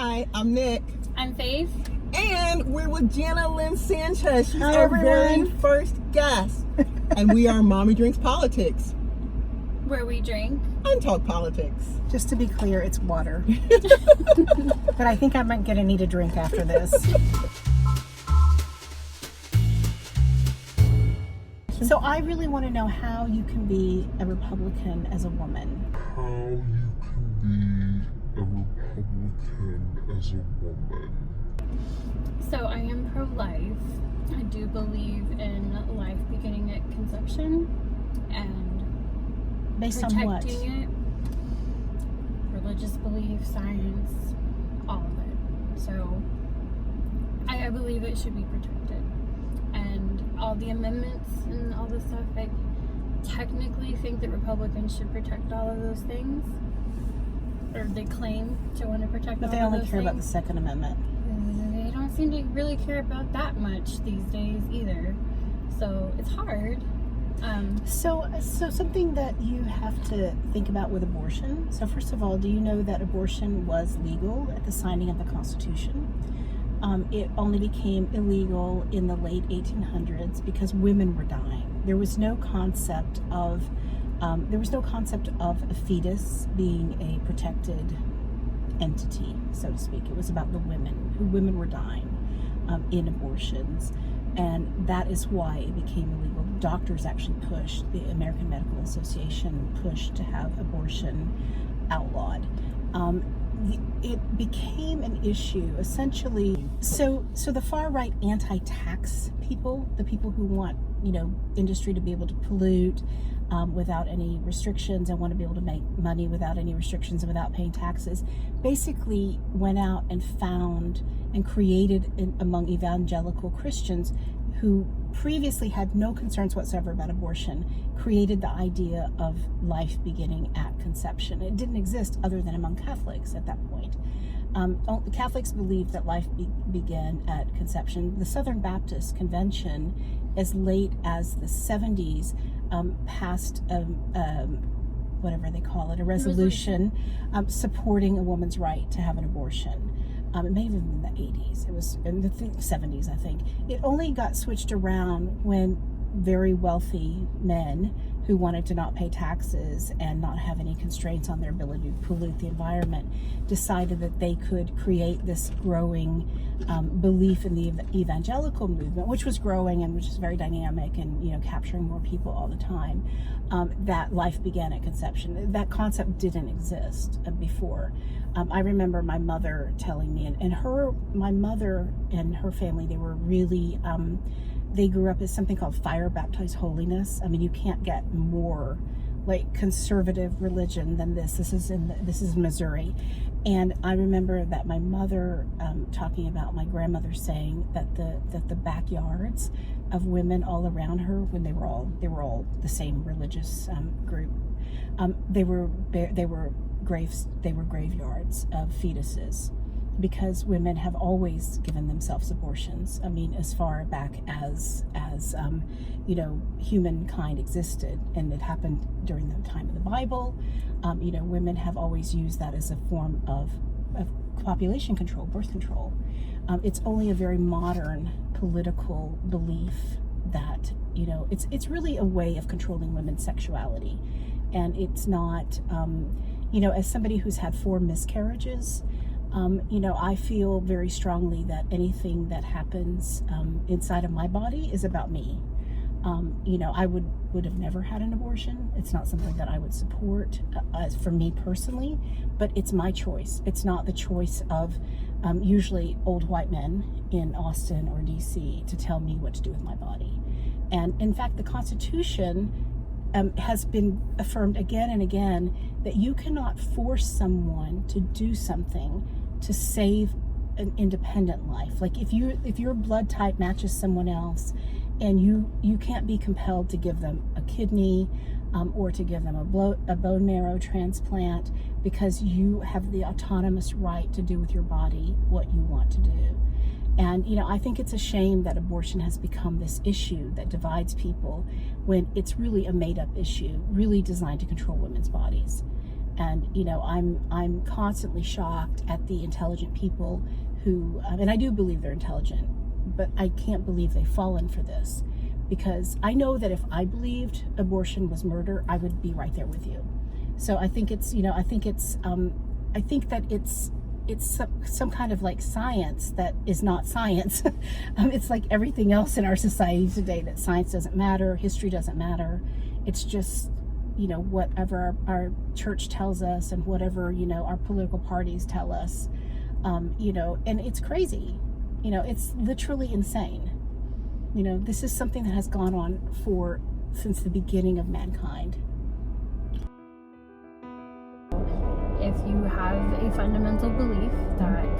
Hi, I'm Nick. I'm Faith. And we're with Jana Lynne Sanchez. She's Hi, our everyone. very first guest. And we are Mommy Drinks Politics. Where we drink and talk politics. Just to be clear, it's water. But I think I might need a drink after this. So I really want to know how you can be a Republican as a woman. How you can be a Republican as a woman. So I am pro-life. I do believe in life beginning at conception and Based on what? protecting it. Religious belief, science, all of it. So I believe it should be protected. And all the amendments and all this stuff, I technically think that Republicans should protect all of those things. Or they claim to want to protect all of those things. But they only care about the Second Amendment. They don't seem to really care about that much these days either. So it's hard. So something that you have to think about with abortion. So first of all, do you know that abortion was legal at the signing of the Constitution? It only became illegal in the late 1800s because women were dying. There was no concept of a fetus being a protected entity, so to speak. It was about the women. Women were dying in abortions, and that is why it became illegal. Doctors actually pushed, the American Medical Association pushed to have abortion outlawed. It became an issue essentially. So the far right anti-tax people, the people who want industry to be able to pollute without any restrictions and want to be able to make money without any restrictions and without paying taxes, basically went out and found and created among evangelical Christians who previously had no concerns whatsoever about abortion, created the idea of life beginning at conception. It didn't exist other than among Catholics at that point. Catholics believed that life began at conception. The Southern Baptist Convention, as late as the 70s, passed whatever they call it, a resolution supporting a woman's right to have an abortion. It may have been in the 80s. It was in the 70s, I think. It only got switched around when very wealthy men who wanted to not pay taxes and not have any constraints on their ability to pollute the environment decided that they could create this growing belief in the evangelical movement, which was growing and which is very dynamic and capturing more people all the time, that life began at conception. That concept didn't exist before. I remember my mother telling me, my mother and her family, they were really they grew up as something called fire baptized holiness. I mean, you can't get more like conservative religion than this. This is Missouri. And I remember that my mother talking about my grandmother saying that the backyards of women all around her, when they were all the same religious group, they were graveyards of fetuses, because women have always given themselves abortions. I mean, as far back as humankind existed, and it happened during the time of the Bible. Women have always used that as a form of population control, birth control. It's only a very modern political belief that it's really a way of controlling women's sexuality, and it's not. As somebody who's had 4 miscarriages. I feel very strongly that anything that happens inside of my body is about me. I would have never had an abortion. It's not something that I would support for me personally, but it's my choice. It's not the choice of usually old white men in Austin or DC to tell me what to do with my body. And in fact, the Constitution has been affirmed again and again that you cannot force someone to do something to save an independent life. Like if your blood type matches someone else, and you can't be compelled to give them a kidney or to give them a bone marrow transplant, because you have the autonomous right to do with your body what you want to do. And, I think it's a shame that abortion has become this issue that divides people when it's really a made-up issue, really designed to control women's bodies. And I'm constantly shocked at the intelligent people who, and I do believe they're intelligent, but I can't believe they've fallen for this, because I know that if I believed abortion was murder, I would be right there with you. So I think it's some kind of like science that is not science. It's like everything else in our society today, that science doesn't matter, history doesn't matter. It's just, whatever our church tells us and whatever, our political parties tell us, and it's crazy. It's literally insane. This is something that has gone on since the beginning of mankind. If you have a fundamental belief that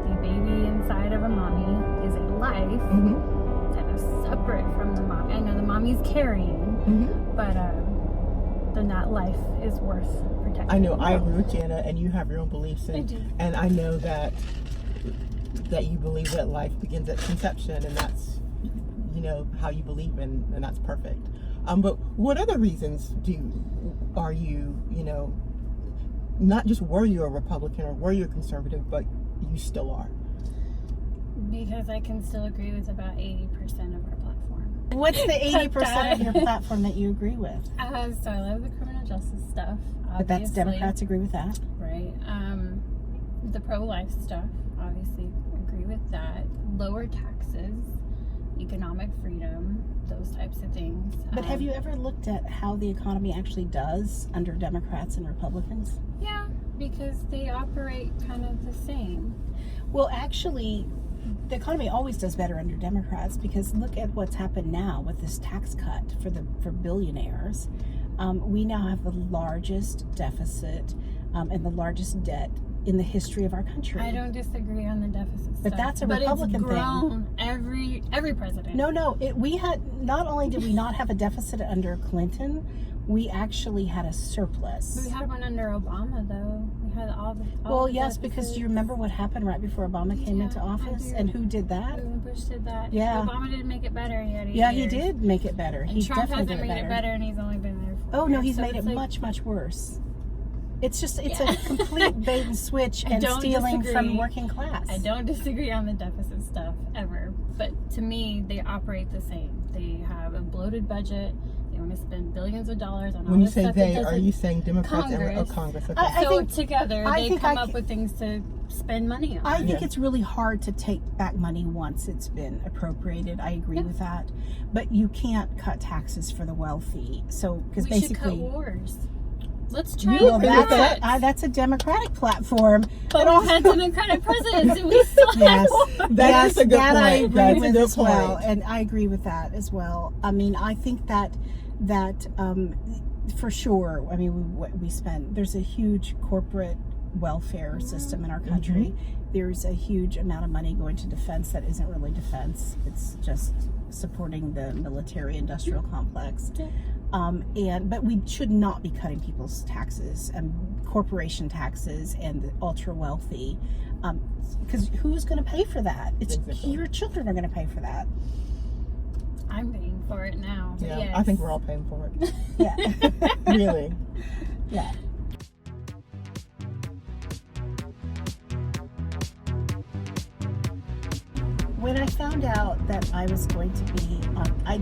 the baby inside of a mommy is a life that is separate from the mommy, I know the mommy's carrying, but then that life is worth protecting. I know, I agree with Jana, and you have your own beliefs, I do. And I know that you believe that life begins at conception, and that's how you believe, and that's perfect. But what other reasons are you not just were you a Republican or were you a conservative, but you still are? Because I can still agree with about 80% of our platform. What's the 80% of your platform that you agree with? So I love the criminal justice stuff, obviously. But that's Democrats agree with that. Right. The pro-life stuff, obviously agree with that. Lower taxes, economic freedom, those types of things. But have you ever looked at how the economy actually does under Democrats and Republicans? Yeah, because they operate kind of the same. Well, actually, the economy always does better under Democrats, because look at what's happened now with this tax cut for billionaires. We now have the largest deficit and the largest debt in the history of our country. I don't disagree on the deficit stuff. But that's a Republican it's grown thing. Every president. No. We had, not only did we not have a deficit under Clinton, we actually had a surplus. We had one under Obama, though. We had all the. Well, yes, because you remember what happened right before Obama came into office, and who did that? Bush did that. Yeah. Obama didn't make it better. He had 8 Yeah, years. he did make it better. And He Trump definitely hasn't did made it better, and he's only been there 4 Oh no, years. he's So made it it's like, much, much worse. It's a complete bait and switch and don't stealing disagree. from working class. I don't disagree on the deficit stuff ever, but to me, they operate the same. They have a bloated budget. They want to spend billions of dollars on all When you this say stuff. they, are you saying Democrats Congress. and Congress? Okay. I So think- together, I they think come I up ca- with things to spend money on. I think Yeah. it's really hard to take back money once it's been appropriated. I agree with that. But you can't cut taxes for the wealthy. So, because we should cut basically... wars. Let's try You it. agree with that? That's a Democratic platform. But we've had Democratic presidents, and we still Yes. had wars. That is a good that I point. agree That's a with good as well, point. and I agree with that as well. I mean, I think that for sure. I mean, we spend. There's a huge corporate welfare system in our country. There's a huge amount of money going to defense that isn't really defense. It's just supporting the military-industrial complex. But we should not be cutting people's taxes and corporation taxes and the ultra wealthy, because who's going to pay for that? It's Exactly. your children are going to pay for that. I'm paying for it now. but Yeah, yes. I think we're all paying for it. Yeah, Really. yeah. When I found out that I was going to be on, I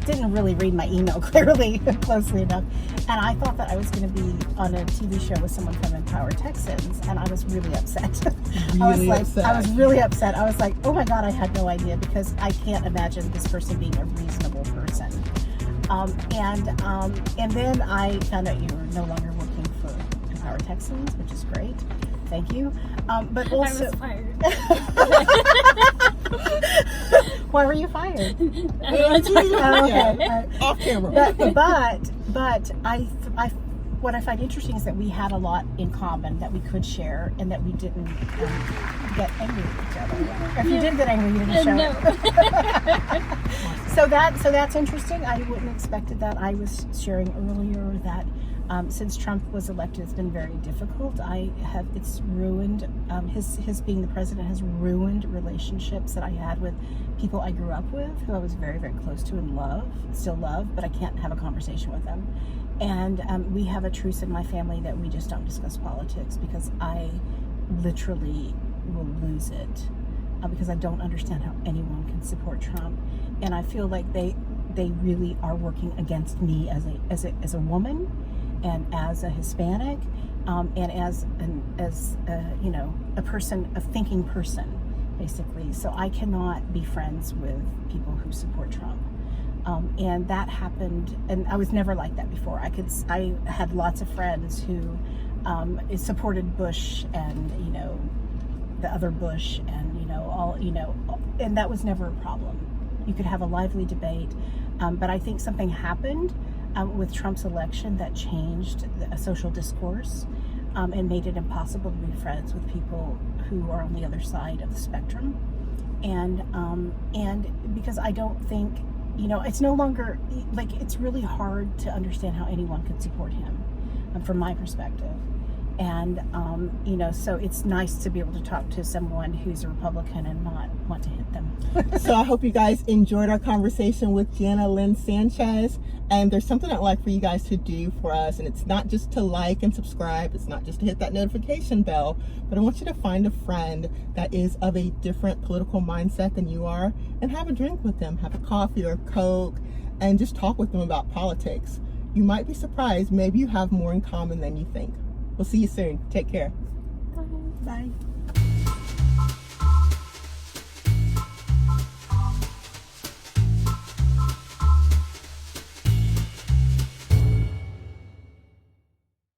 didn't really read my email closely enough, and I thought that I was going to be on a TV show with someone from Empower Texans, and I was really upset. I was really upset. I was like, oh my God, I had no idea, because I can't imagine this person being a reasonable person. And then I found out you were no longer working for Empower Texans, which is great. Thank you. But also, I was fired. why were you fired? I don't want to talk about Oh, okay. it. Off camera. But what I find interesting is that we had a lot in common that we could share, and that we didn't get angry with each other. If you did get angry, you didn't show it. So that's interesting. I wouldn't have expected that. I was sharing earlier that since Trump was elected, it's been very difficult. It's ruined, his being the president has ruined relationships that I had with people I grew up with, who I was very, very close to and still love, but I can't have a conversation with them. And we have a truce in my family that we just don't discuss politics, because I literally will lose it, because I don't understand how anyone can support Trump. And I feel like they really are working against me as a woman, and as a Hispanic, and as a person, a thinking person, basically. So I cannot be friends with people who support Trump. And that happened, and I was never like that before. I had lots of friends who supported Bush, and the other Bush, and and that was never a problem. You could have a lively debate, but I think something happened with Trump's election that changed a social discourse, and made it impossible to be friends with people who are on the other side of the spectrum. And because I don't think, it's no longer, like, it's really hard to understand how anyone could support him, from my perspective. And, so it's nice to be able to talk to someone who's a Republican and not want to hit them. So I hope you guys enjoyed our conversation with Jana Lynne Sanchez. And there's something I'd like for you guys to do for us. And it's not just to like and subscribe. It's not just to hit that notification bell. But I want you to find a friend that is of a different political mindset than you are, and have a drink with them. Have a coffee or Coke, and just talk with them about politics. You might be surprised. Maybe you have more in common than you think. We'll see you soon. Take care. Bye.